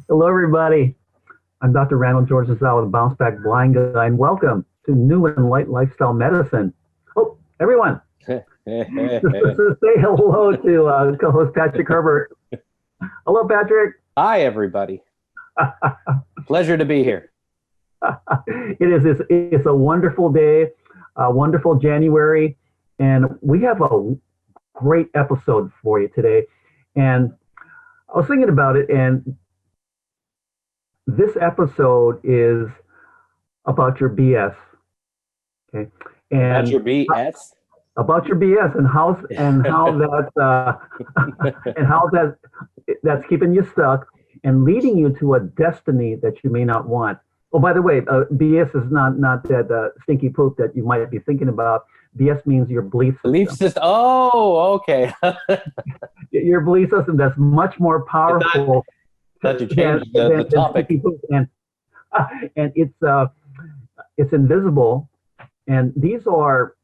Hello, everybody. I'm Dr. Randall George with the Bounce Back Blind Guy, and welcome to New and Light Lifestyle Medicine. Oh, everyone, say hello to co-host Patrick Herbert. Hello, Patrick. Hi, everybody. Pleasure to be here. It's a wonderful day, a wonderful January, and we have a great episode for you today. And I was thinking about it, and this episode is about your BS. Okay, About and your BS? about your BS and how that and how that's keeping you stuck and leading you to a destiny that you may not want. Oh, by the way, BS is not that stinky poop that you might be thinking about. BS means your belief system. Belief system. Oh, okay. Your belief system that's much more powerful. That you change the topic. And it's invisible, and these are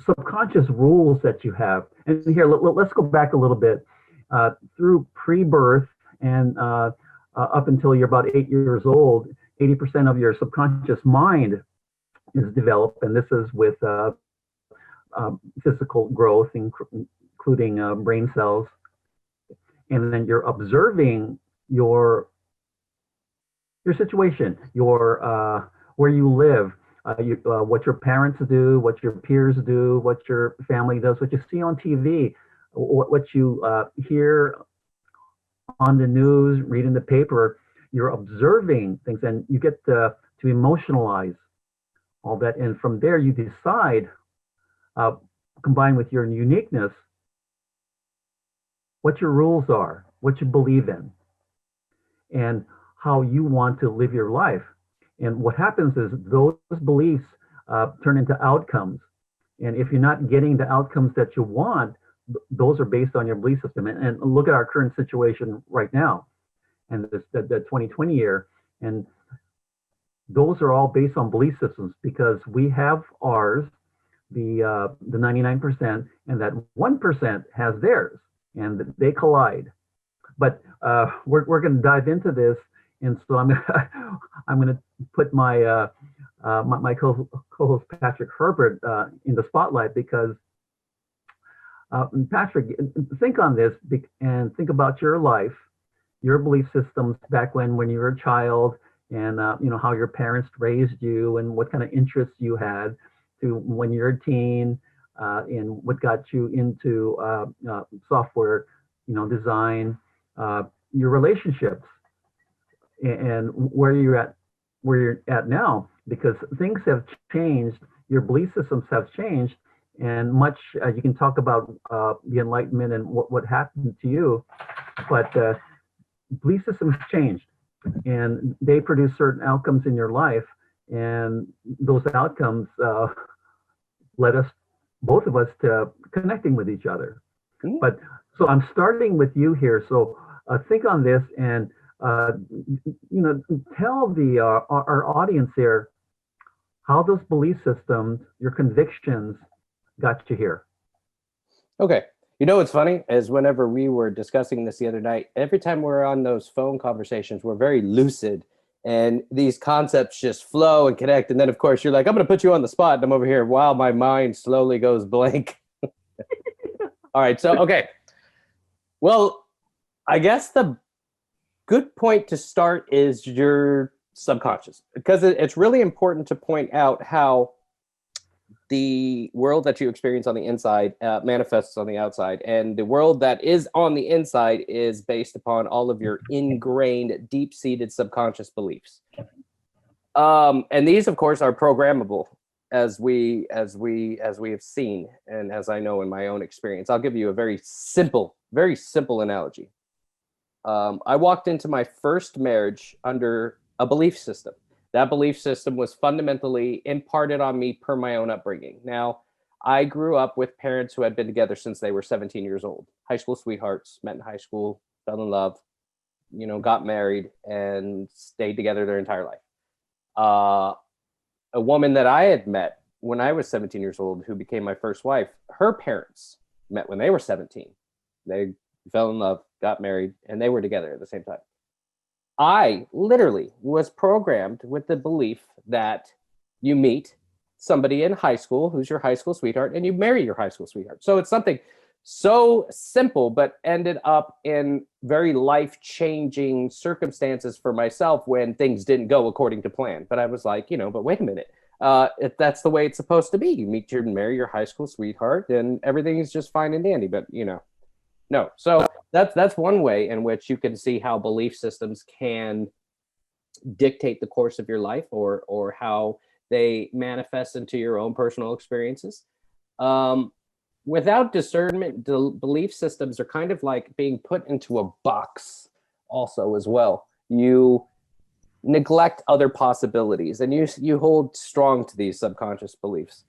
subconscious rules that you have. And here, let's go back a little bit. Through pre-birth and up until you're about 8 years old, 80% of your subconscious mind is developed, and this is with physical growth, including brain cells. And then you're observing your situation, your where you live, what your parents do, what your peers do, what your family does, what you see on TV, what you hear on the news, read in the paper. You're observing things, and you get to emotionalize all that. And from there, you decide, combined with your uniqueness, what your rules are, what you believe in, and how you want to live your life. And what happens is those beliefs turn into outcomes. And if you're not getting the outcomes that you want, those are based on your belief system. And look at our current situation right now, and the 2020 year. And those are all based on belief systems, because we have ours, the 99%, and that 1% has theirs, and they collide. But we're going to dive into this, and so I'm going to put my my co-host Patrick Herbert in the spotlight, because Patrick, think on this and think about your life, your belief systems back when you were a child, and how your parents raised you, and what kind of interests you had, to when you're a teen, and what got you into software, design, your relationships, and where you're at now, because things have changed, your belief systems have changed, and much you can talk about the Enlightenment and what happened to you, but belief systems changed, and they produce certain outcomes in your life, and those outcomes led us, both of us, to connecting with each other. But so I'm starting with you here. So think on this, and tell our audience here how those belief systems, your convictions, got you here. Okay. You know what's funny is whenever we were discussing this the other night, every time we're on those phone conversations, we're very lucid, and these concepts just flow and connect. And then, of course, you're like, I'm going to put you on the spot. And I'm over here while my mind slowly goes blank. All right. So, okay. Well, I guess the good point to start is your subconscious, because it's really important to point out how the world that you experience on the inside manifests on the outside, and the world that is on the inside is based upon all of your ingrained, deep-seated subconscious beliefs. And these, of course, are programmable, as we have seen, and as I know in my own experience. I'll give you a very simple analogy. I walked into my first marriage under a belief system. That belief system was fundamentally imparted on me per my own upbringing. Now, I grew up with parents who had been together since they were 17 years old. High school sweethearts, met in high school, fell in love, got married, and stayed together their entire life. A woman that I had met when I was 17 years old, who became my first wife, her parents met when they were 17. They fell in love, got married, and they were together at the same time. I literally was programmed with the belief that you meet somebody in high school who's your high school sweetheart and you marry your high school sweetheart. So it's something so simple, but ended up in very life-changing circumstances for myself when things didn't go according to plan. But I was like, but wait a minute. If that's the way it's supposed to be. You marry your high school sweetheart and everything is just fine and dandy. But, no. So that's one way in which you can see how belief systems can dictate the course of your life or how they manifest into your own personal experiences. Without discernment, the belief systems are kind of like being put into a box also as well. You neglect other possibilities and you hold strong to these subconscious beliefs.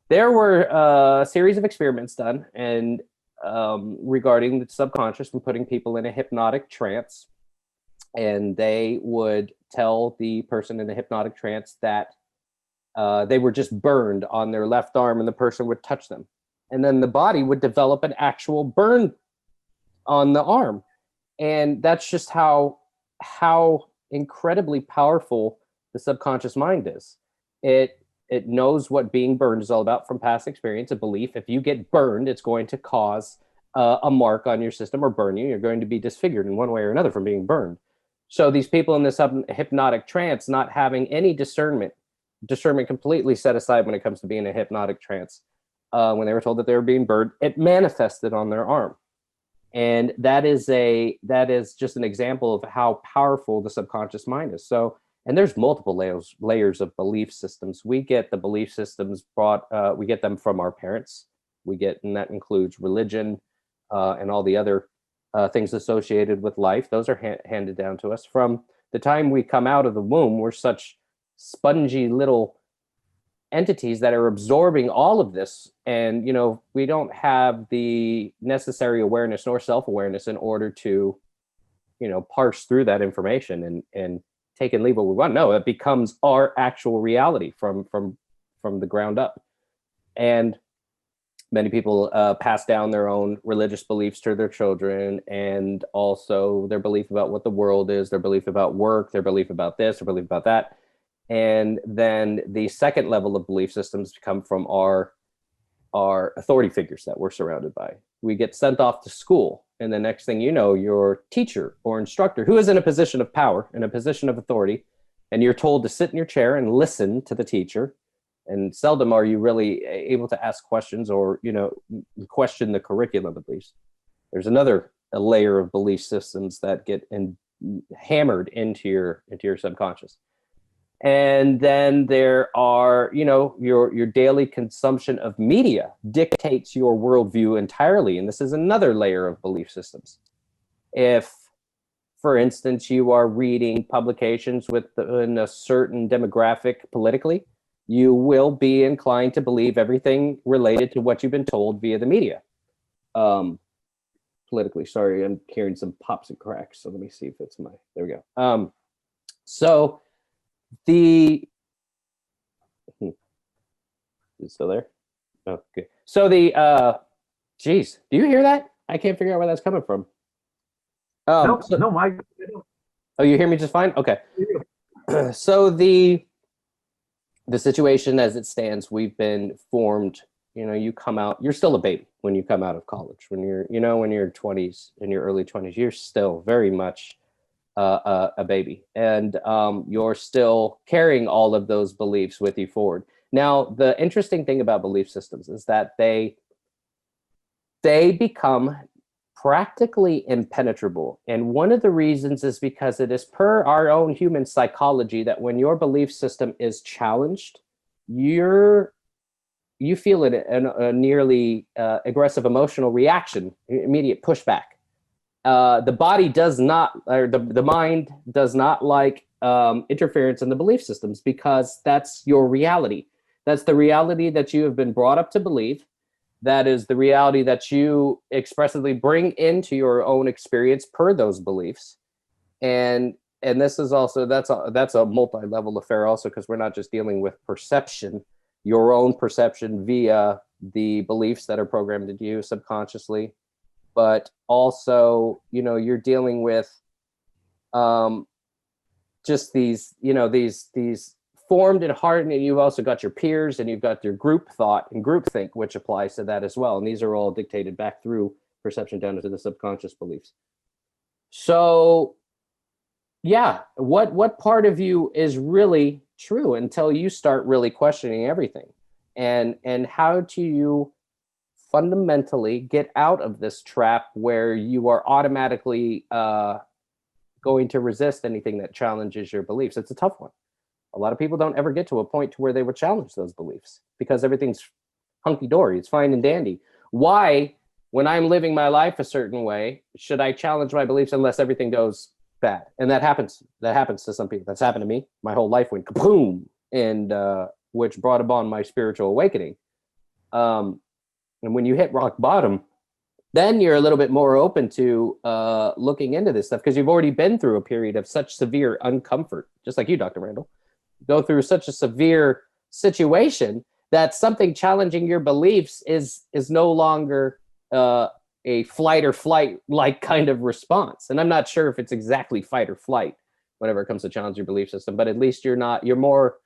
There were a series of experiments done and regarding the subconscious and putting people in a hypnotic trance. And they would tell the person in the hypnotic trance that they were just burned on their left arm and the person would touch them. And then the body would develop an actual burn on the arm. And that's just how incredibly powerful the subconscious mind is. It knows what being burned is all about from past experience, a belief. If you get burned, it's going to cause a mark on your system or burn you. You're going to be disfigured in one way or another from being burned. So these people in this hypnotic trance, not having any discernment completely set aside when it comes to being in a hypnotic trance, when they were told that they were being burned, it manifested on their arm. And that is just an example of how powerful the subconscious mind is. So, and there's multiple layers of belief systems. We get the belief systems we get them from our parents. And that includes religion and all the other things associated with life. Those are handed down to us from the time we come out of the womb. We're such spongy little entities that are absorbing all of this, and we don't have the necessary awareness nor self-awareness in order to parse through that information and take and leave what we want. No, it becomes our actual reality from the ground up. And many people pass down their own religious beliefs to their children, and also their belief about what the world is, their belief about work, their belief about this, their belief about that. And then the second level of belief systems come from our authority figures that we're surrounded by. We get sent off to school, and the next thing you know, your teacher or instructor, who is in a position of power, in a position of authority, and you're told to sit in your chair and listen to the teacher. And seldom are you really able to ask questions or, question the curriculum, at least. There's another layer of belief systems that get hammered into your subconscious. And then there are, your daily consumption of media dictates your worldview entirely. And this is another layer of belief systems. If, for instance, you are reading publications within a certain demographic politically, you will be inclined to believe everything related to what you've been told via the media. Politically, sorry, I'm hearing some pops and cracks. So let me see if it's there we go. So is it still there? Okay. So geez, do you hear that? I can't figure out where that's coming from. No, Mike. Oh, you hear me just fine? Okay. So the situation as it stands, we've been formed, you come out, you're still a baby when you come out of college. When you're, when you're 20s, in your early 20s, you're still very much a baby, and you're still carrying all of those beliefs with you forward. Now, the interesting thing about belief systems is that they become practically impenetrable. And one of the reasons is because it is per our own human psychology that when your belief system is challenged, you feel a nearly aggressive emotional reaction, immediate pushback. The body does not, or the mind does not like interference in the belief systems, because that's your reality. That's the reality that you have been brought up to believe. That is the reality that you expressively bring into your own experience per those beliefs. And this is also, that's a multi-level affair also, because we're not just dealing with perception, your own perception via the beliefs that are programmed into you subconsciously, but also, you're dealing with just these, these formed and hardened, and you've also got your peers and you've got your group thought and group think, which applies to that as well. And these are all dictated back through perception down into the subconscious beliefs. So yeah, what part of you is really true until you start really questioning everything? And how do you fundamentally get out of this trap where you are automatically going to resist anything that challenges your beliefs? It's a tough one. A lot of people don't ever get to a point to where they would challenge those beliefs because everything's hunky-dory. It's fine and dandy. Why, when I'm living my life a certain way, should I challenge my beliefs unless everything goes bad? And that happens to some people. That's happened to me. My whole life went kaboom, and which brought upon my spiritual awakening. And when you hit rock bottom, then you're a little bit more open to looking into this stuff because you've already been through a period of such severe uncomfort, just like you, Dr. Randall. Go through such a severe situation that something challenging your beliefs is no longer a flight or flight like kind of response. And I'm not sure if it's exactly fight or flight whenever it comes to challenge your belief system, but at least you're more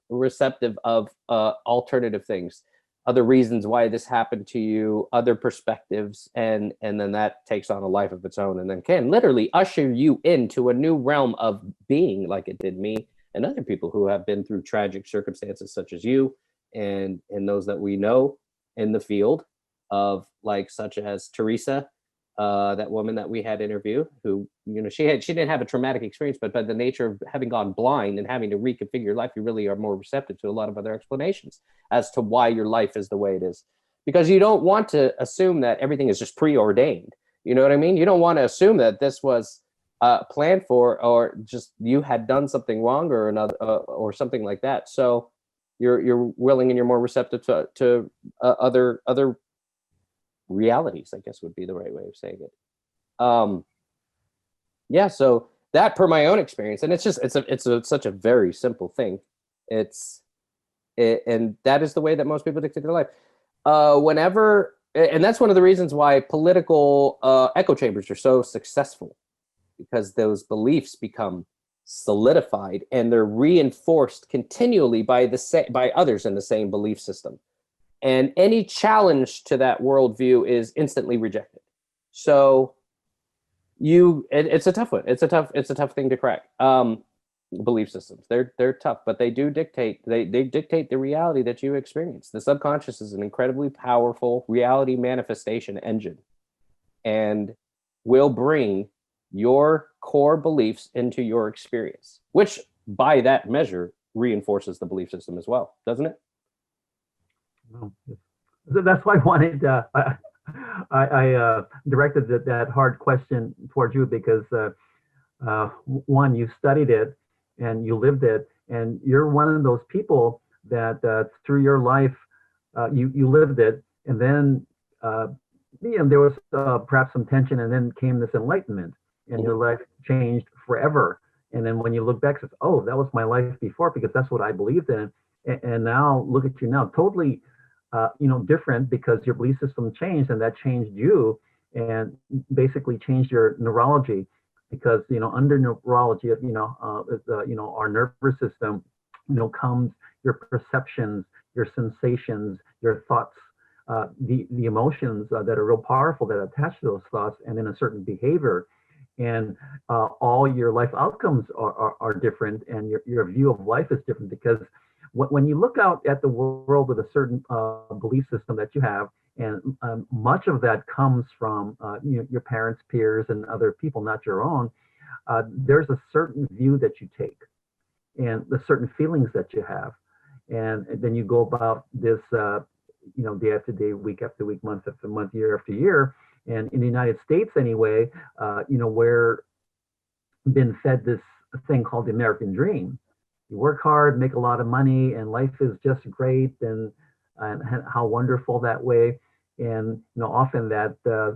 receptive of alternative things, other reasons why this happened to you, other perspectives, and then that takes on a life of its own and then can literally usher you into a new realm of being, like it did me and other people who have been through tragic circumstances such as you and those that we know in the field of, like, such as Teresa, that woman that we had interview, who, she didn't have a traumatic experience, but by the nature of having gone blind and having to reconfigure your life, you really are more receptive to a lot of other explanations as to why your life is the way it is. Because you don't want to assume that everything is just preordained. You know what I mean? You don't want to assume that this was planned for, or just you had done something wrong or another, or something like that. So you're willing and you're more receptive to other realities, I guess would be the right way of saying it. Yeah, so that, per my own experience, and it's such a very simple thing. And that is the way that most people dictate their life. And that's one of the reasons why political echo chambers are so successful, because those beliefs become solidified and they're reinforced continually by others in the same belief system. And any challenge to that worldview is instantly rejected. So it's a tough one. It's a tough thing to crack. Belief systems, they're tough, but they do dictate. They dictate the reality that you experience. The subconscious is an incredibly powerful reality manifestation engine, and will bring your core beliefs into your experience, which by that measure reinforces the belief system as well, doesn't it? No. That's why I wanted, I directed that hard question towards you because one, you studied it and you lived it, and you're one of those people that through your life, you lived it, and then there was perhaps some tension, and then came this enlightenment, and your life changed forever. And then when you look back, it's, oh, that was my life before because that's what I believed in, and now look at you now, totally. Different because your belief system changed, and that changed you and basically changed your neurology, because under neurology, our nervous system, comes your perceptions, your sensations, your thoughts, the emotions that are real powerful that attach to those thoughts, and then a certain behavior, and all your life outcomes are different, and your view of life is different because when you look out at the world with a certain belief system that you have, and much of that comes from your parents, peers, and other people, not your own, there's a certain view that you take, and the certain feelings that you have, and then you go about this, day after day, week after week, month after month, year after year, and in the United States anyway, we're been fed this thing called the American dream. You work hard, make a lot of money, and life is just great, and how wonderful that way. And often that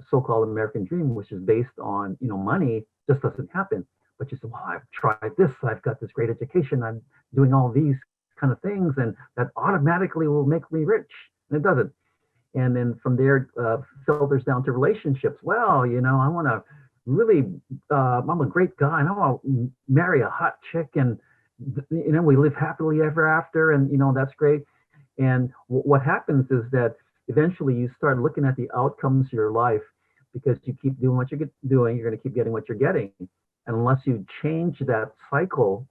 so-called American dream, which is based on money, just doesn't happen. But you say, well, I've tried this, I've got this great education, I'm doing all these kind of things, and that automatically will make me rich, and it doesn't. And then from there filters down to relationships. Well, I want to really, I'm a great guy and I want to marry a hot chick and, we live happily ever after. And, that's great. And what happens is that eventually you start looking at the outcomes of your life because you keep doing what you're doing, you're going to keep getting what you're getting. And unless you change that cycle,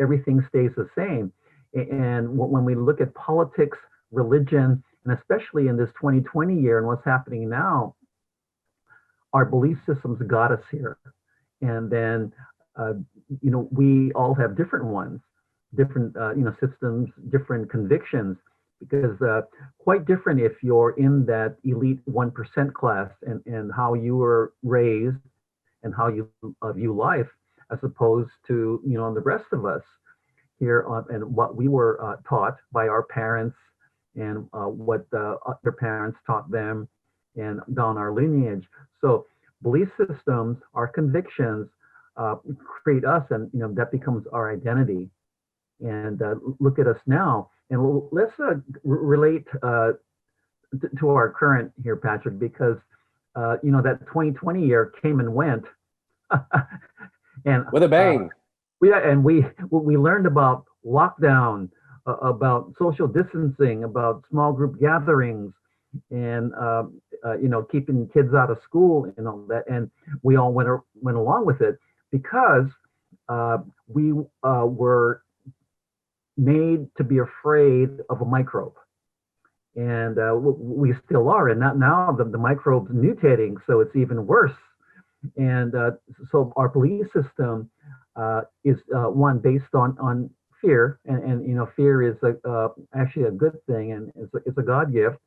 everything stays the same. And when we look at politics, religion, and especially in this 2020 year and what's happening now, our belief systems got us here. And then, we all have different ones, different, systems, different convictions, because quite different if you're in that elite 1% class and how you were raised and how you view life, as opposed to, the rest of us here and what we were taught by our parents and what their parents taught them and down our lineage. So belief systems, our convictions create us, and that becomes our identity. And look at us now, and let's relate to our current here, Patrick, because that 2020 year came and went, and with a bang. We learned about lockdown, about social distancing, about small group gatherings, and keeping kids out of school and all that. And we all went along with it because we were made to be afraid of a microbe, and we still are. And now the microbe's mutating, so it's even worse. And so our belief system is one based on fear, and fear is actually a good thing, and it's a God gift,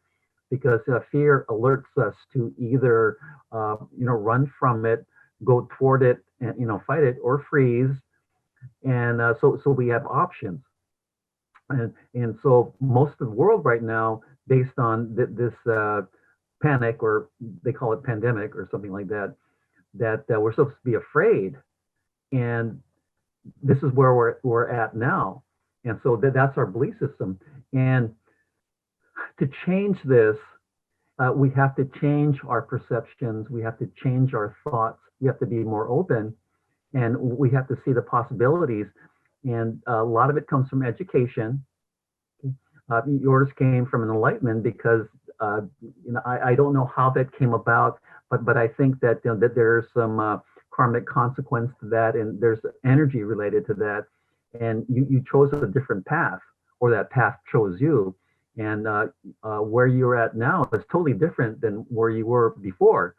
because fear alerts us to either run from it, go toward it, and fight it, or freeze. And so we have options, and so most of the world right now, based on this panic, or they call it pandemic or something like that, that we're supposed to be afraid. And this is where we're at now. And so that's our belief system. And to change this, we have to change our perceptions. We have to change our thoughts. We have to be more open, and we have to see the possibilities. And a lot of it comes from education. Yours came from an enlightenment, because I don't know how that came about, but I think that that there's some karmic consequence to that, and there's energy related to that. And you chose a different path, or that path chose you. And where you're at now is totally different than where you were before.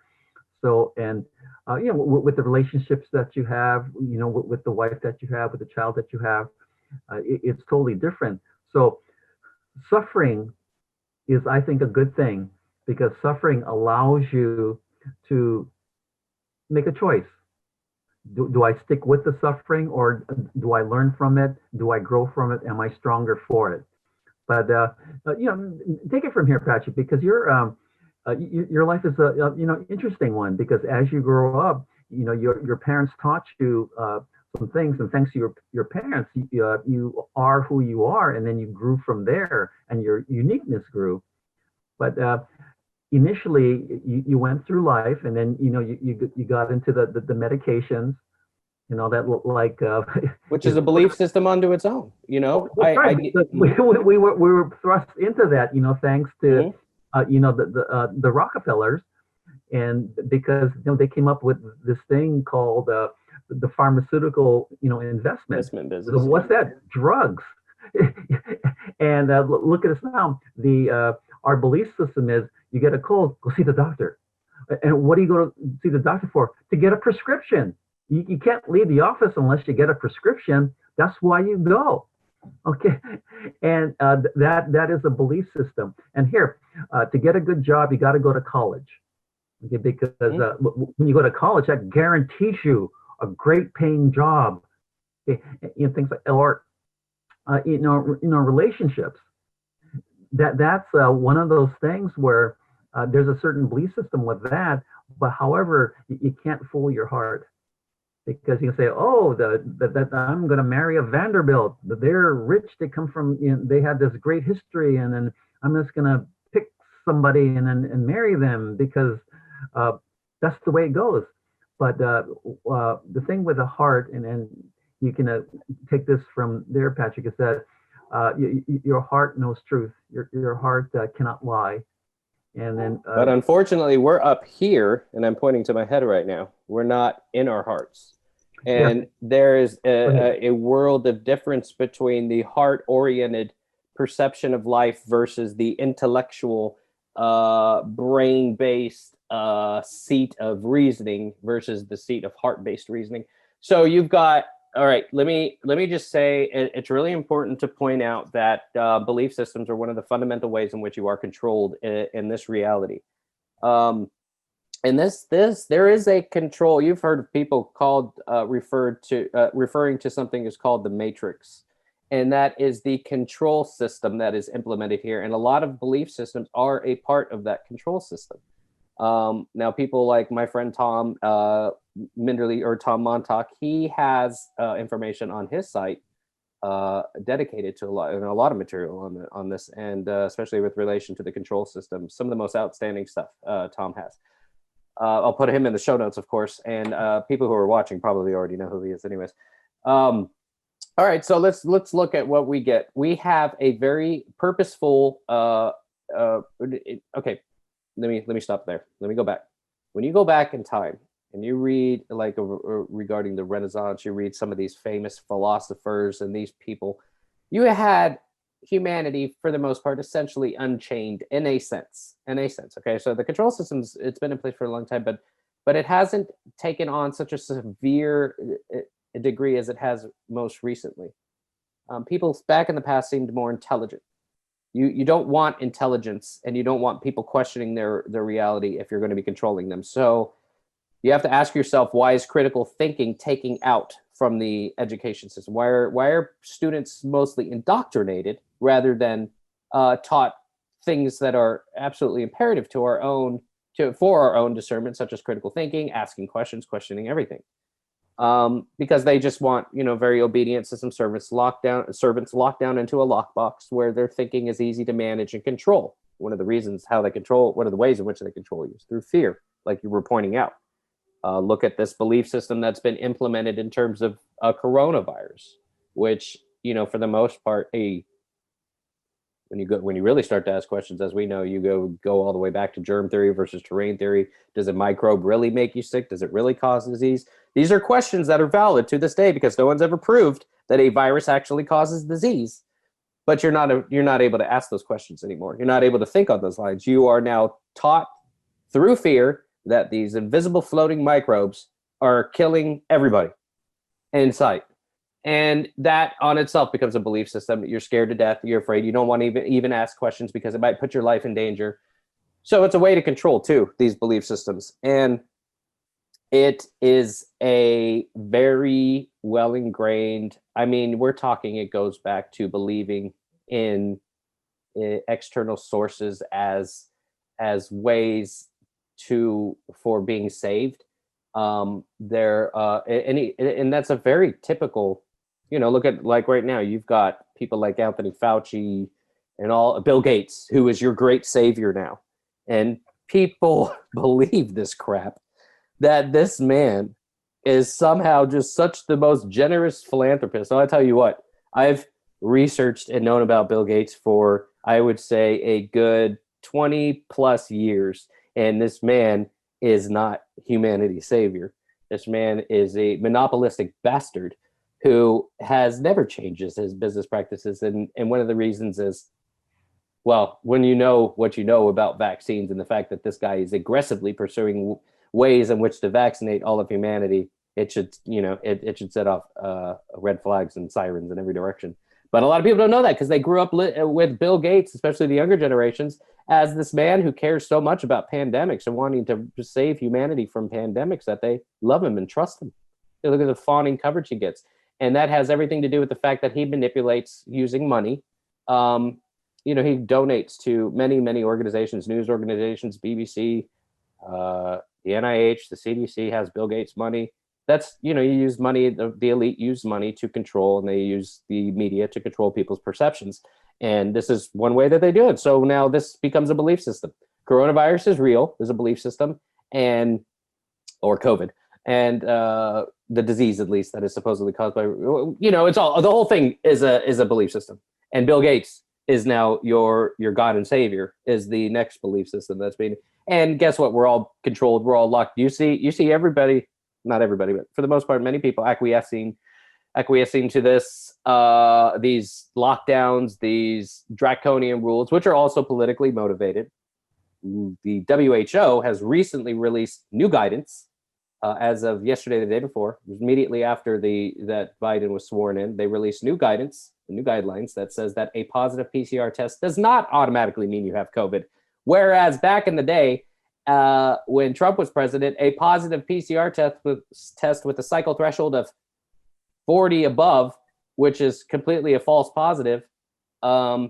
So, and with the relationships that you have, with the wife that you have, with the child that you have, it's totally different. So suffering is, I think, a good thing, because suffering allows you to make a choice. Do I stick with the suffering, or do I learn from it? Do I grow from it? Am I stronger for it? But take it from here, Patrick, because your life is a interesting one, because as you grow up, your parents taught you some things, and thanks to your parents, you are who you are, and then you grew from there, and your uniqueness grew. But initially, you went through life, and then you got into the medications, that like which is a belief system unto its own. Right, we were thrust into that, thanks to the Rockefellers, and because they came up with this thing called the pharmaceutical investment business. So what's that? Drugs. And look at us now. Our belief system is, you get a cold, go see the doctor. And what do you go to see the doctor for? To get a prescription. You can't leave the office unless you get a prescription. That's why you go. Okay. And that is a belief system. And here, to get a good job, you got to go to college. Okay, because when you go to college, that guarantees you a great paying job. Okay? Things like, or relationships. That's one of those things where there's a certain belief system with that, but however, you can't fool your heart, because you can say, oh, that I'm going to marry a Vanderbilt. They're rich. They come from, they had this great history, and then I'm just going to pick somebody and marry them, because that's the way it goes. But the thing with the heart, and you can take this from there, Patrick, is that your heart knows truth. Your heart cannot lie. And then, But unfortunately, we're up here, and I'm pointing to my head right now. We're not in our hearts. yeah, And there is go ahead. a world of difference between the heart oriented perception of life versus the intellectual, brain based seat of reasoning versus the seat of heart based reasoning. So you've got, all right, let me just say it's really important to point out that belief systems are one of the fundamental ways in which you are controlled in this reality. Um, and this there is a control. You've heard of people called referring to something as called the matrix, and that is the control system that is implemented here. And a lot of belief systems are a part of that control system. Now, people like my friend Tom Minderly, or Tom Montauk, he has information on his site dedicated to a lot of material on this, and especially with relation to the control system. Some of the most outstanding stuff Tom has. I'll put him in the show notes, of course, and people who are watching probably already know who he is, anyways. All right, so let's look at what we get. We have a very purposeful. Okay, let me stop there. Let me go back. When you go back in time and you read like regarding the Renaissance, you read some of these famous philosophers and these people, you had humanity for the most part essentially unchained in a sense. Okay, so the control systems, it's been in place for a long time, but it hasn't taken on such a severe degree as it has most recently. People back in the past seemed more intelligent. You don't want intelligence, and you don't want people questioning their reality if you're going to be controlling them. So you have to ask yourself, why is critical thinking taking out from the education system? Why are students mostly indoctrinated rather than taught things that are absolutely imperative to for our own discernment, such as critical thinking, asking questions, questioning everything? Because they just want, very obedient system servants locked down into a lockbox where their thinking is easy to manage and control. One of the ways in which they control you is through fear, like you were pointing out. Look at this belief system that's been implemented in terms of coronavirus, which, for the most part, when you really start to ask questions, as we know, you go all the way back to germ theory versus terrain theory. Does a microbe really make you sick? Does it really cause disease? These are questions that are valid to this day because no one's ever proved that a virus actually causes disease. But you're not able to ask those questions anymore. You're not able to think on those lines. You are now taught through fear that these invisible floating microbes are killing everybody in sight. And that on itself becomes a belief system. You're scared to death. You're afraid. You don't want to even ask questions because it might put your life in danger. So it's a way to control, too, these belief systems. And it is a very well ingrained, we're talking, it goes back to believing in external sources as ways for being saved. And that's a very typical, look at, like, right now, you've got people like Anthony Fauci and Bill Gates, who is your great savior now. And people believe this crap, that this man is somehow just such the most generous philanthropist. So I tell you what, I've researched and known about Bill Gates for, I would say, a good 20 plus years. And this man is not humanity's savior. This man is a monopolistic bastard who has never changed his business practices. And one of the reasons is, well, when you know what you know about vaccines and the fact that this guy is aggressively pursuing ways in which to vaccinate all of humanity, it should set off red flags and sirens in every direction. But a lot of people don't know that because they grew up with Bill Gates, especially the younger generations, as this man who cares so much about pandemics and wanting to save humanity from pandemics that they love him and trust him. You look at the fawning coverage he gets. And that has everything to do with the fact that he manipulates using money. He donates to many, many organizations, news organizations, BBC, the NIH, the CDC has Bill Gates money. That's, you use money, the elite use money to control, and they use the media to control people's perceptions. And this is one way that they do it. So now this becomes a belief system. Coronavirus is real, is a belief system, or COVID. and the disease, at least, that is supposedly caused by, it's all, the whole thing is a belief system. And Bill Gates is now your God and Savior, is the next belief system that's being. And guess what? We're all controlled. We're all locked. You see everybody, not everybody, but for the most part, many people acquiescing to this, these lockdowns, these draconian rules, which are also politically motivated. The WHO has recently released new guidance. As of yesterday, the day before, immediately after that Biden was sworn in, they released new guidelines that says that a positive PCR test does not automatically mean you have COVID. Whereas back in the day, when Trump was president, a positive PCR test with a cycle threshold of 40 above, which is completely a false positive, was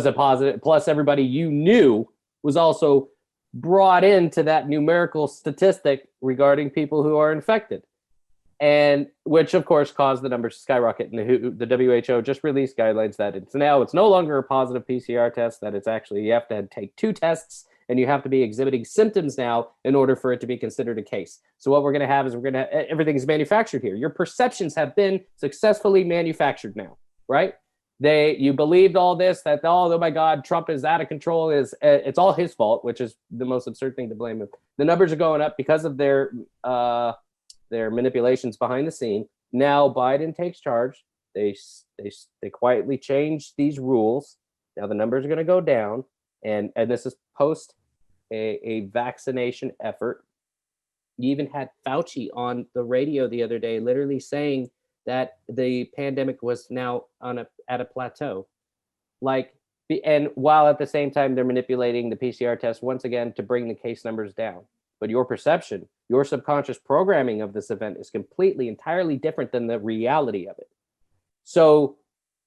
a positive. Plus, everybody you knew was also brought into that numerical statistic regarding people who are infected, and which of course caused the numbers to skyrocket. And the WHO just released guidelines that it's no longer a positive PCR test, that it's actually, you have to take 2 tests and you have to be exhibiting symptoms now in order for it to be considered a case. So what we're going to have is everything is manufactured here. Your perceptions have been successfully manufactured now, right? You believed all this, that, oh my God, Trump is out of control, it's all his fault, which is the most absurd thing to blame him. The numbers are going up because of their manipulations behind the scene. Now Biden takes charge. They quietly change these rules. Now the numbers are going to go down, and this is post a vaccination effort. You even had Fauci on the radio the other day, literally saying that the pandemic was now at a plateau, and while at the same time they're manipulating the PCR test once again to bring the case numbers down. But your perception, your subconscious programming of this event is entirely different than the reality of it. So,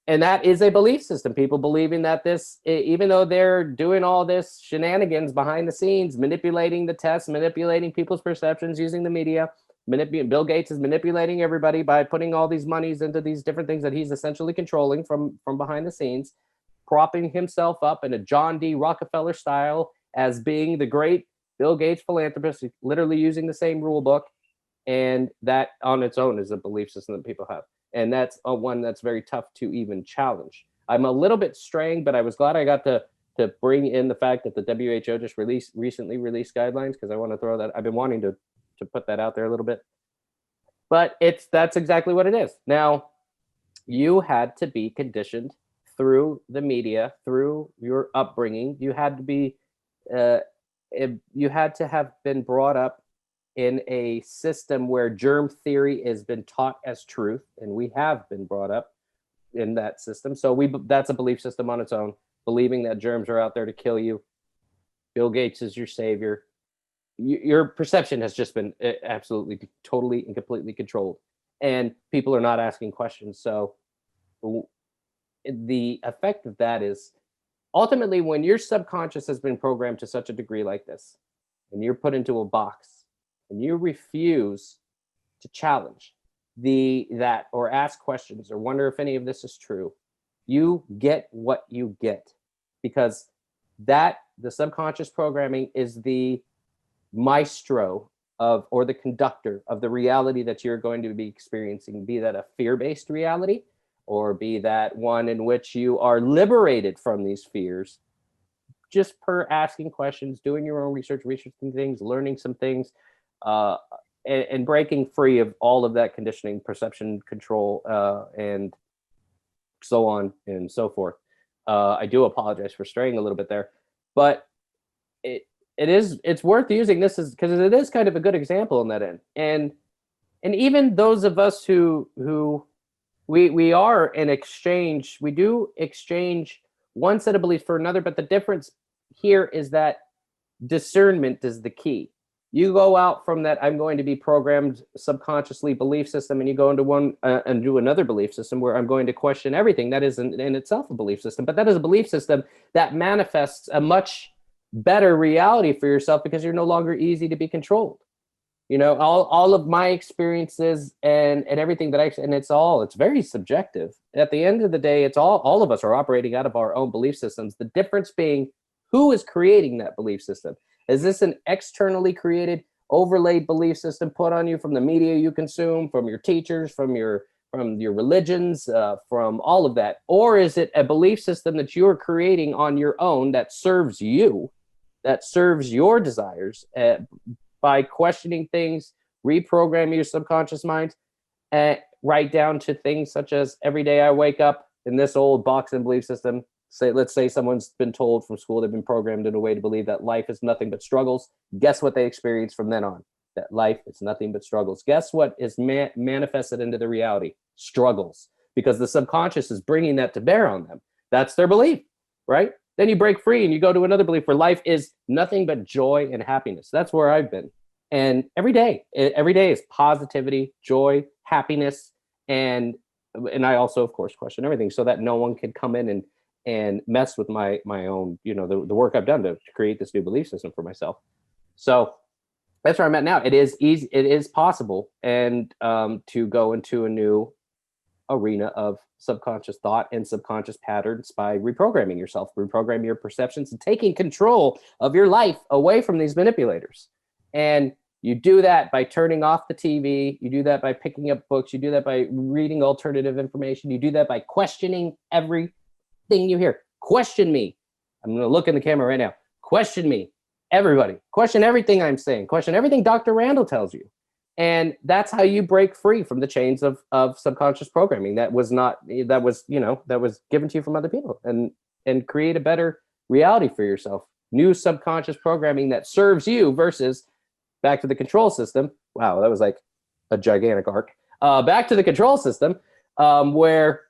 and that is a belief system. People believing that this, even though they're doing all this shenanigans behind the scenes, manipulating the tests, manipulating people's perceptions using the media, Bill Gates is manipulating everybody by putting all these monies into these different things that he's essentially controlling from behind the scenes, propping himself up in a John D. Rockefeller style as being the great Bill Gates philanthropist, literally using the same rule book. And that on its own is a belief system that people have. And that's one that's very tough to even challenge. I'm a little bit straying, but I was glad I got to bring in the fact that the WHO just recently released guidelines, because I want to throw that. I've been wanting to put that out there a little bit, but that's exactly what it is. Now, you had to be conditioned through the media, through your upbringing. You had to have been brought up in a system where germ theory has been taught as truth, and we have been brought up in that system. So that's a belief system on its own, believing that germs are out there to kill you. Bill Gates is your savior. Your perception has just been absolutely, totally, and completely controlled, and people are not asking questions. So the effect of that is ultimately when your subconscious has been programmed to such a degree like this, and you're put into a box, and you refuse to challenge that or ask questions or wonder if any of this is true, you get what you get, because the subconscious programming is the maestro or the conductor of the reality that you're going to be experiencing, be that a fear-based reality or be that one in which you are liberated from these fears just per asking questions, doing your own researching things, learning some things, and breaking free of all of that conditioning, perception control, and so on and so forth. I do apologize for straying a little bit there, but it's worth using this because it is kind of a good example in that end. And even those of us who we are in exchange, we do exchange one set of beliefs for another, but the difference here is that discernment is the key. You go out from that I'm going to be programmed subconsciously belief system, and you go into one and do another belief system where I'm going to question everything. That is in itself a belief system, but that is a belief system that manifests a much better reality for yourself because you're no longer easy to be controlled. All of my experiences and everything it's very subjective. At the end of the day, it's all of us are operating out of our own belief systems. The difference being who is creating that belief system. Is this an externally created overlaid belief system put on you from the media you consume, from your teachers, from your religions, from all of that? Or is it a belief system that you are creating on your own that serves you, that serves your desires, by questioning things, reprogramming your subconscious mind, right down to things such as every day I wake up in this old box and belief system. Let's say someone's been told from school, they've been programmed in a way to believe that life is nothing but struggles. Guess what they experience from then on? That life is nothing but struggles. Guess what is manifested into the reality? Struggles. Because the subconscious is bringing that to bear on them. That's their belief, right? Then you break free and you go to another belief where life is nothing but joy and happiness. That's where I've been. And every day is positivity, joy, happiness, and I also, of course, question everything so that no one can come in and mess with my own, the work I've done to create this new belief system for myself. So that's where I'm at now. It is easy. It is possible, and to go into a new arena of subconscious thought and subconscious patterns by reprogramming yourself, reprogramming your perceptions, and taking control of your life away from these manipulators. And you do that by turning off the TV. You do that by picking up books. You do that by reading alternative information. You do that by questioning everything you hear. Question me. I'm going to look in the camera right now. Question me. Everybody. Question everything I'm saying. Question everything Dr. Randall tells you. And that's how you break free from the chains of subconscious programming that was given to you from other people, and create a better reality for yourself. New subconscious programming that serves you versus back to the control system. Wow, that was like a gigantic arc. Back to the control system, where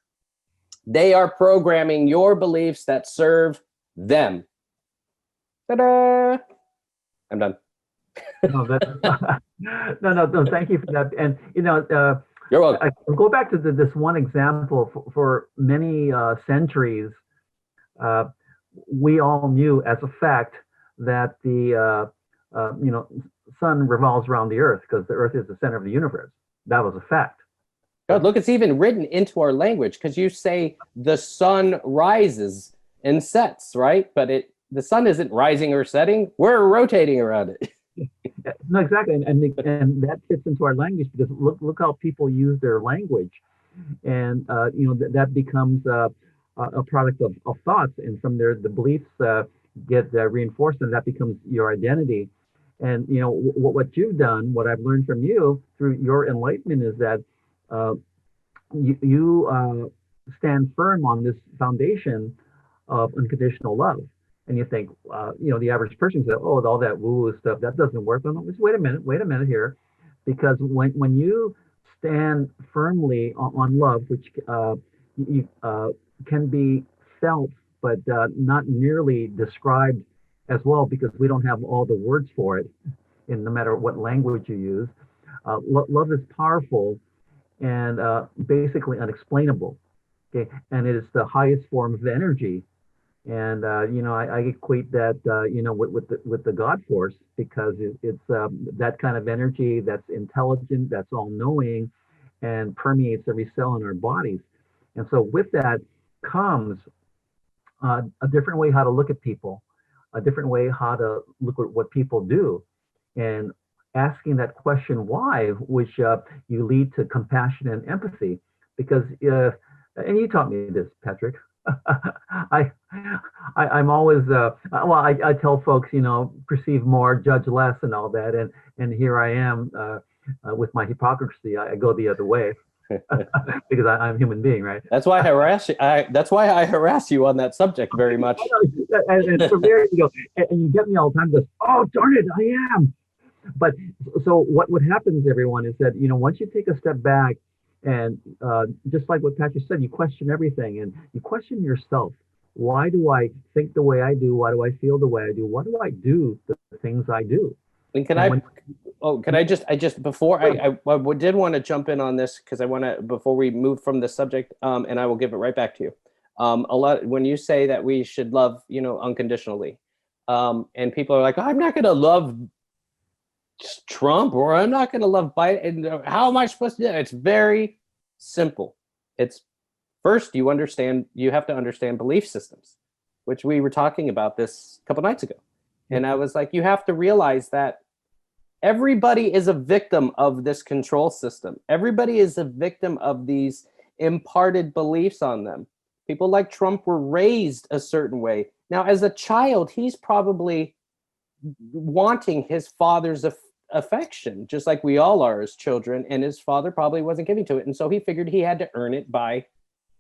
they are programming your beliefs that serve them. Ta-da! I'm done. No, no. Thank you for that. And You're welcome. I go back to this one example. For many centuries, we all knew as a fact that the sun revolves around the Earth because the Earth is the center of the universe. That was a fact. God, look, it's even written into our language because you say the sun rises and sets, right? But the sun isn't rising or setting. We're rotating around it. No, exactly, and that fits into our language because look how people use their language, and that becomes a product of thoughts, and from there the beliefs get reinforced, and that becomes your identity. And what you've done, what I've learned from you through your enlightenment is that you stand firm on this foundation of unconditional love. And you think, the average person says, oh, all that woo-woo stuff, that doesn't work. Well, just wait a minute here. Because when you stand firmly on love, which can be felt, but not nearly described as well, because we don't have all the words for it, in no matter what language you use. Love is powerful and basically unexplainable. Okay, and it is the highest form of energy. And I equate that with the God force, because it's that kind of energy that's intelligent, that's all-knowing, and permeates every cell in our bodies. And so with that comes a different way how to look at people, a different way how to look at what people do, and asking that question why, which you lead to compassion and empathy. Because and you taught me this, Patrick. I'm always I tell folks, perceive more, judge less, and all that, and here I am with my hypocrisy. I go the other way because I'm a human being, right? That's why I harass you. That's why I harass you on that subject very much. And so there you go, and you get me all the time. Goes, oh darn it, I am. But so what happens, everyone, is that once you take a step back. And just like what Patrick said, you question everything, and you question yourself. Why do I think the way I do? Why do I feel the way I do? Why do I do the things I do? And can I just before I did want to jump in on this, because I want to, before we move from the subject, and I will give it right back to you. A lot when you say that we should love, unconditionally, and people are like, oh, I'm not going to love Trump, or I'm not going to love Biden. And how am I supposed to do that? It's very simple. It's first, you have to understand belief systems, which we were talking about this a couple nights ago. And I was like, you have to realize that Everybody is a victim of this control system. Everybody is a victim of these imparted beliefs on them. People like Trump were raised a certain way. Now, as a child, he's probably wanting his father's affection, just like we all are as children, and his father probably wasn't giving to it. And so he figured he had to earn it by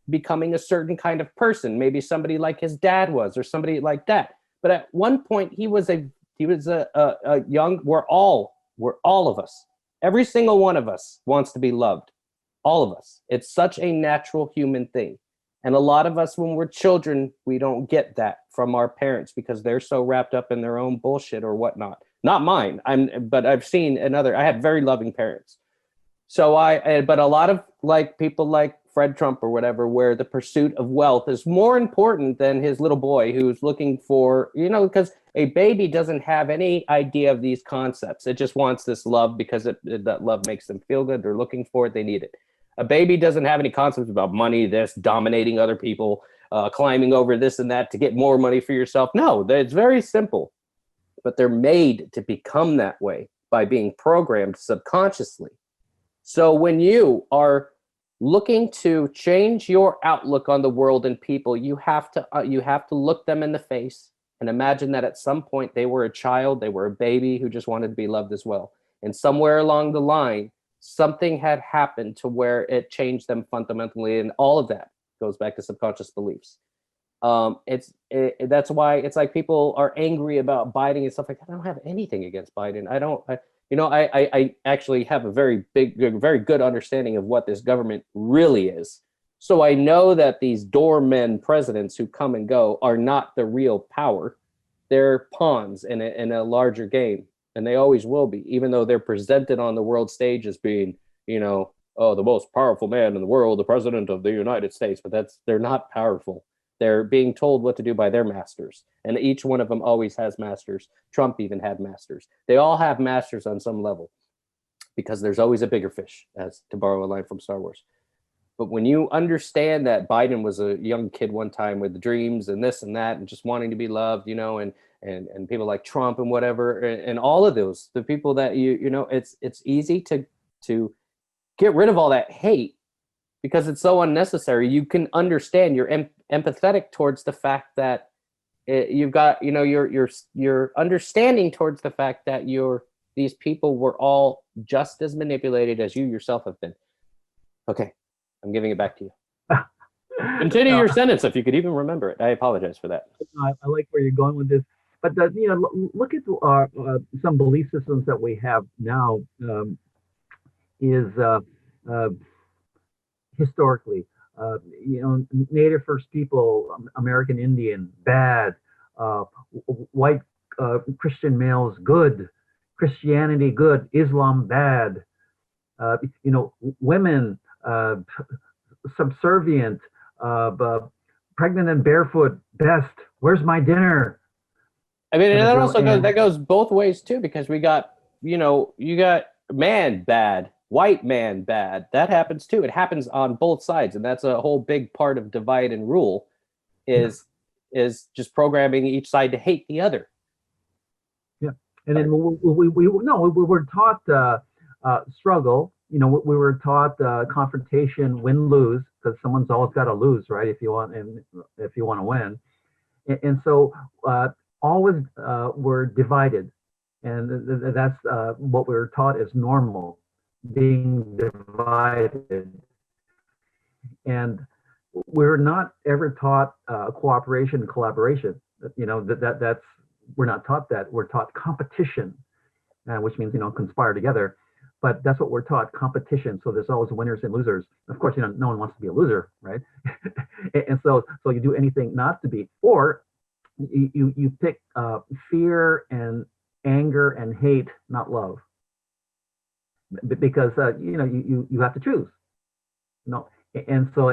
becoming a certain kind of person, maybe somebody like his dad was, or somebody like that. But at one point, he was a young. We're all of us. Every single one of us wants to be loved. All of us. It's such a natural human thing. And a lot of us, when we're children, we don't get that from our parents because they're so wrapped up in their own bullshit or whatnot. Not mine. But I've seen I had very loving parents. So but a lot of like people like Fred Trump or whatever, where the pursuit of wealth is more important than his little boy who's looking for, because a baby doesn't have any idea of these concepts. It just wants this love because that love makes them feel good. They're looking for it. They need it. A baby doesn't have any concepts about money, this, dominating other people, climbing over this and that to get more money for yourself. No, it's very simple. But they're made to become that way by being programmed subconsciously. So when you are looking to change your outlook on the world and people, you have to look them in the face and imagine that at some point they were a child, they were a baby who just wanted to be loved as well. And somewhere along the line, something had happened to where it changed them fundamentally, and all of that goes back to subconscious beliefs. That's why it's like people are angry about Biden and stuff like that. I don't have anything against Biden. I actually have a very good understanding of what this government really is. So I know that these doormen presidents who come and go are not the real power. They're pawns in a larger game. And they always will be, even though they're presented on the world stage as being, the most powerful man in the world, the president of the United States. But they're not powerful. They're being told what to do by their masters. And each one of them always has masters. Trump even had masters. They all have masters on some level because there's always a bigger fish, as to borrow a line from Star Wars. But when you understand that Biden was a young kid one time with dreams and this and that and just wanting to be loved, and people like Trump and whatever, and all of those, the people that it's easy to get rid of all that hate because it's so unnecessary. You can understand, you're empathetic towards the fact that you've got, you're understanding towards the fact that these people were all just as manipulated as you yourself have been. Okay, I'm giving it back to you. Continue your sentence if you could even remember it. I apologize for that. I like where you're going with this. But look at some belief systems that we have now. Is historically, Native First People, American Indian, bad. White Christian males, good. Christianity, good. Islam, bad. Women, subservient. Pregnant and barefoot, best. Where's my dinner? I mean, and that goes both ways too, because we got, you got man bad, white man bad. That happens too. It happens on both sides, and that's a whole big part of divide and rule, is just programming each side to hate the other. Yeah, and then we were taught struggle. We were taught confrontation, win lose, because someone's always got to lose, right? If you want to win, and so. Always were divided, and that's what we were taught as normal, being divided. And we're not ever taught cooperation and collaboration. That's we're not taught that. We're taught competition, which means conspire together. But that's what we're taught, competition. So there's always winners and losers. Of course, no one wants to be a loser, right? And so you do anything not to be, or you pick fear and anger and hate, not love, because you have to choose. And so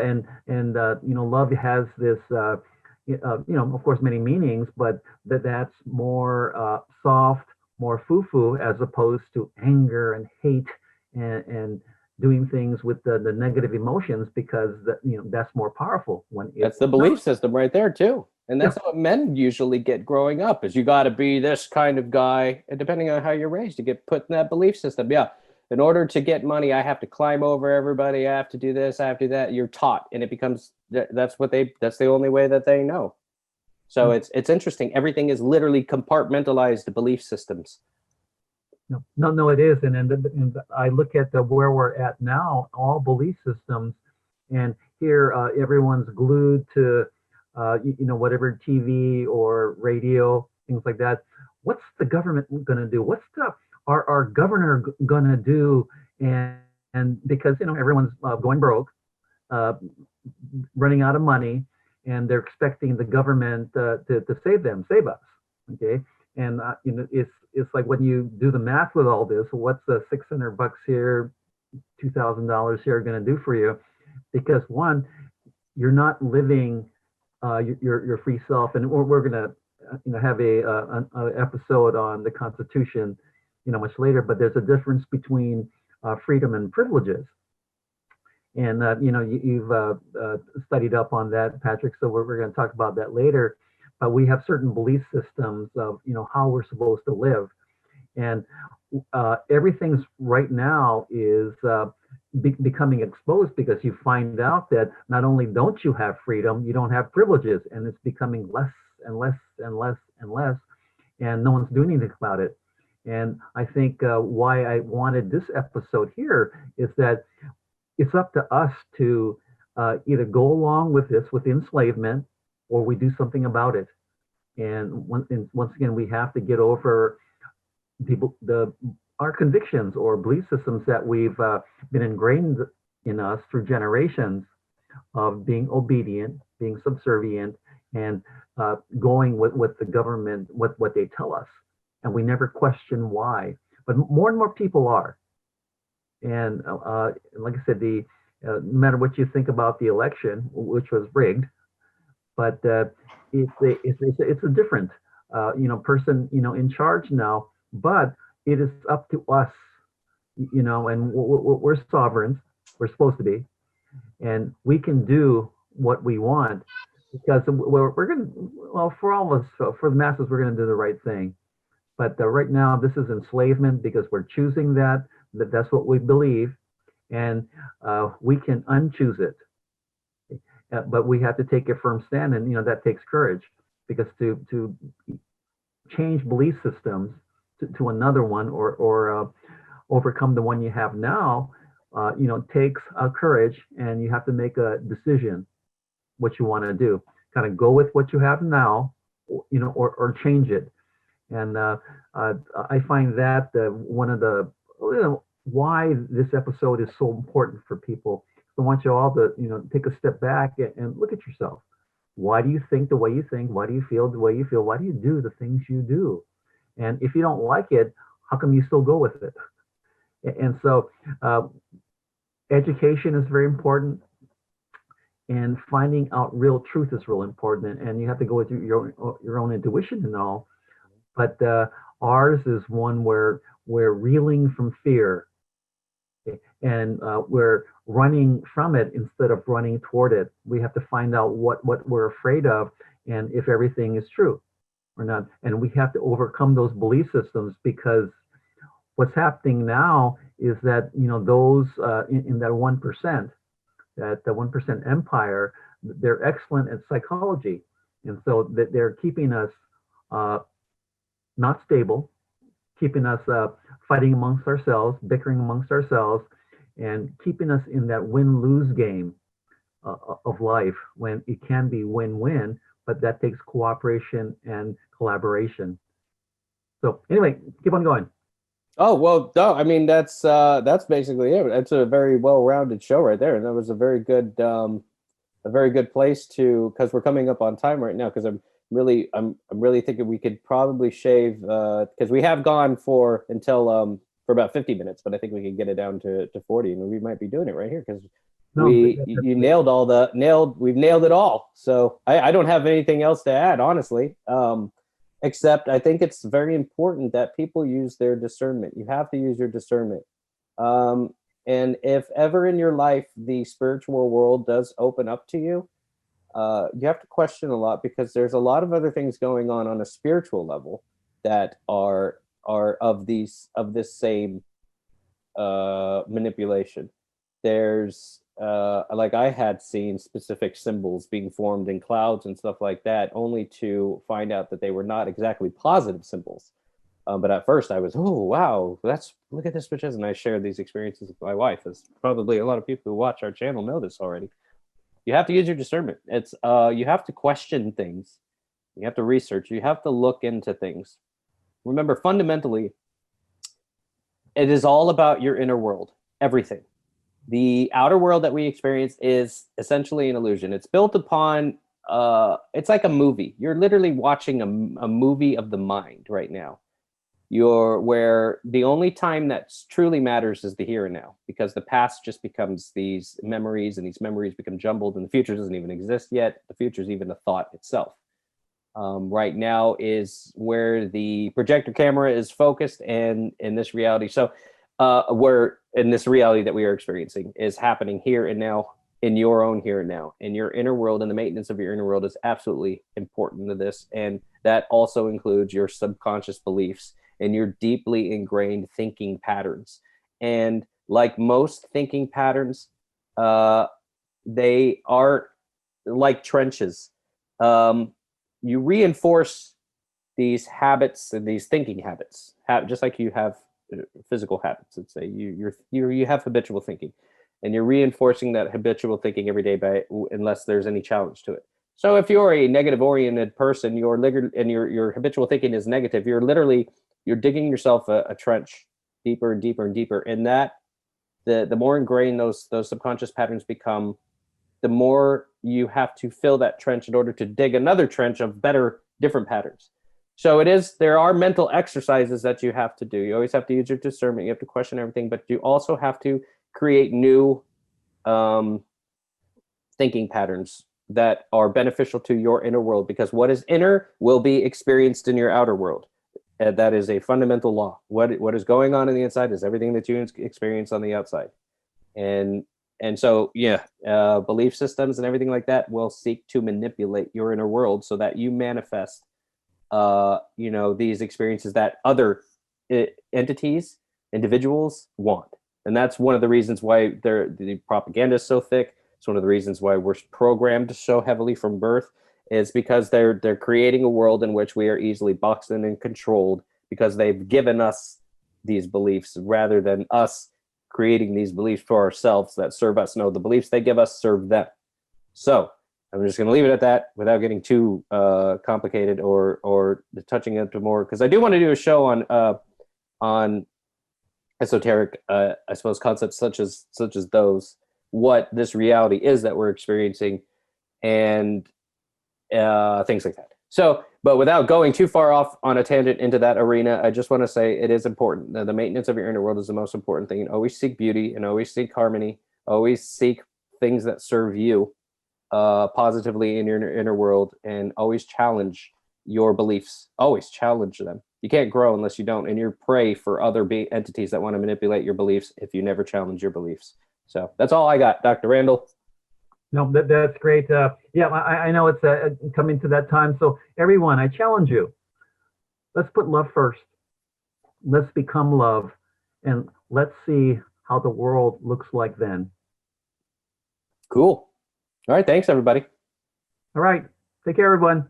love has this of course many meanings, but that's more soft, more foo-foo, as opposed to anger and hate and doing things with the negative emotions, because that's more powerful. That's the belief system right there too. And Yeah. that's how men usually get growing up, is you got to be this kind of guy. And depending on how you're raised, you get put in that belief system. Yeah. In order to get money, I have to climb over everybody. I have to do this. I have to do that. You're taught. And it becomes, that's the only way that they know. So it's interesting. Everything is literally compartmentalized belief systems. No, no, no, it is. And I look at where we're at now, all belief systems, and here everyone's glued to, whatever TV or radio, things like that. What's the government going to do? What's our governor going to do? And because, everyone's going broke, uh, running out of money, and they're expecting the government to save us. Okay, and it's like when you do the math with all this, what's the $600 here, $2,000 here going to do for you? Because one, you're not living your free self, and we're going to have a episode on the Constitution, much later. But there's a difference between freedom and privileges. And you've studied up on that, Patrick. So we're going to talk about that later. But we have certain belief systems of how we're supposed to live, and everything's right now is becoming exposed, because you find out that not only don't you have freedom, you don't have privileges, and it's becoming less and less and less and less, and no one's doing anything about it. And I think why I wanted this episode here is that it's up to us to either go along with this, with enslavement, or we do something about it. And once again, we have to get over our convictions or belief systems that we've been ingrained in us through generations of being obedient, being subservient, and going with the government, what they tell us. And we never question why. But more and more people are. And like I said, no matter what you think about the election, which was rigged, but it's a different person in charge now. But it is up to us, and we're sovereigns. We're supposed to be, and we can do what we want, because we're going to, well, for all of us, for the masses, we're going to do the right thing. But right now, this is enslavement, because we're choosing that's what we believe, and we can unchoose it. But we have to take a firm stand, and that takes courage, because to change belief systems to another one, or overcome the one you have now, takes courage, and you have to make a decision what you want to do. Kind of go with what you have now, or change it. And I find that one of the why this episode is so important for people. I want you all to take a step back and look at yourself. Why do you think the way you think? Why do you feel the way you feel? Why do you do the things you do? And if you don't like it, how come you still go with it? And so education is very important, and finding out real truth is real important. And you have to go with your own intuition and all. But ours is one where we're reeling from fear, and we're running from it instead of running toward it. We have to find out what we're afraid of, and if everything is true or not. And we have to overcome those belief systems, because what's happening now is that those in that 1%, that the 1% empire, they're excellent at psychology, and so that they're keeping us not stable, keeping us fighting amongst ourselves, bickering amongst ourselves, and keeping us in that win-lose game of life, when it can be win-win, but that takes cooperation and collaboration. So anyway, keep on going. Oh, well, no, I mean, that's basically it. It's a very well-rounded show right there. And that was a very good place to, because we're coming up on time right now, because I'm really thinking we could probably shave, because we have gone for about 50 minutes, but I think we can get it down to 40, and we might be doing it right here, because you we've nailed it all. So I don't have anything else to add, honestly. Except I think it's very important that people use their discernment. You have to use your discernment. And if ever in your life the spiritual world does open up to you, you have to question a lot, because there's a lot of other things going on a spiritual level that are of this same manipulation. There's like, I had seen specific symbols being formed in clouds and stuff like that, only to find out that they were not exactly positive symbols. But at first I was, oh wow, look at this, witches, and I shared these experiences with my wife, as probably a lot of people who watch our channel know this already. You have to use your discernment. It's you have to question things, you have to research, you have to look into things. Remember, fundamentally, it is all about your inner world, everything. The outer world that we experience is essentially an illusion. It's built upon, it's like a movie. You're literally watching a movie of the mind right now. Where the only time that truly matters is the here and now, because the past just becomes these memories, and these memories become jumbled, and the future doesn't even exist yet. The future is even a thought itself. Right now is where the projector camera is focused, and in this reality. So where in this reality that we are experiencing is happening here and now, in your own here and now, in your inner world, and the maintenance of your inner world is absolutely important to this. And that also includes your subconscious beliefs and your deeply ingrained thinking patterns. And like most thinking patterns, they are like trenches. You reinforce these habits and these thinking habits, just like you have physical habits. Let's say you have habitual thinking, and you're reinforcing that habitual thinking every day unless there's any challenge to it. So if you're a negative oriented person, and your habitual thinking is negative, you're digging yourself a trench deeper and deeper and deeper. And that the more ingrained those subconscious patterns become, the more you have to fill that trench in order to dig another trench of different patterns. So there are mental exercises that you have to do. You always have to use your discernment. You have to question everything, but you also have to create new thinking patterns that are beneficial to your inner world, because what is inner will be experienced in your outer world. That is a fundamental law. What is going on in the inside is everything that you experience on the outside. And so, belief systems and everything like that will seek to manipulate your inner world so that you manifest, these experiences that other entities, individuals want. And that's one of the reasons why the propaganda is so thick. It's one of the reasons why we're programmed so heavily from birth, is because they're creating a world in which we are easily boxed in and controlled, because they've given us these beliefs rather than us creating these beliefs for ourselves that serve us. No, the beliefs they give us serve them. So I'm just going to leave it at that without getting too complicated or touching into more, because I do want to do a show on esoteric, I suppose, concepts such as those, what this reality is that we're experiencing, and things like that. So, but without going too far off on a tangent into that arena, I just want to say it is important. The maintenance of your inner world is the most important thing. And always seek beauty, and always seek harmony. Always seek things that serve you positively in your inner world, and always challenge your beliefs. Always challenge them. You can't grow unless you don't, and you're prey for other entities that want to manipulate your beliefs if you never challenge your beliefs. So that's all I got, Dr. Randall. No, that's great. I know it's coming to that time. So everyone, I challenge you. Let's put love first. Let's become love, and let's see how the world looks like then. Cool. All right. Thanks, everybody. All right. Take care, everyone.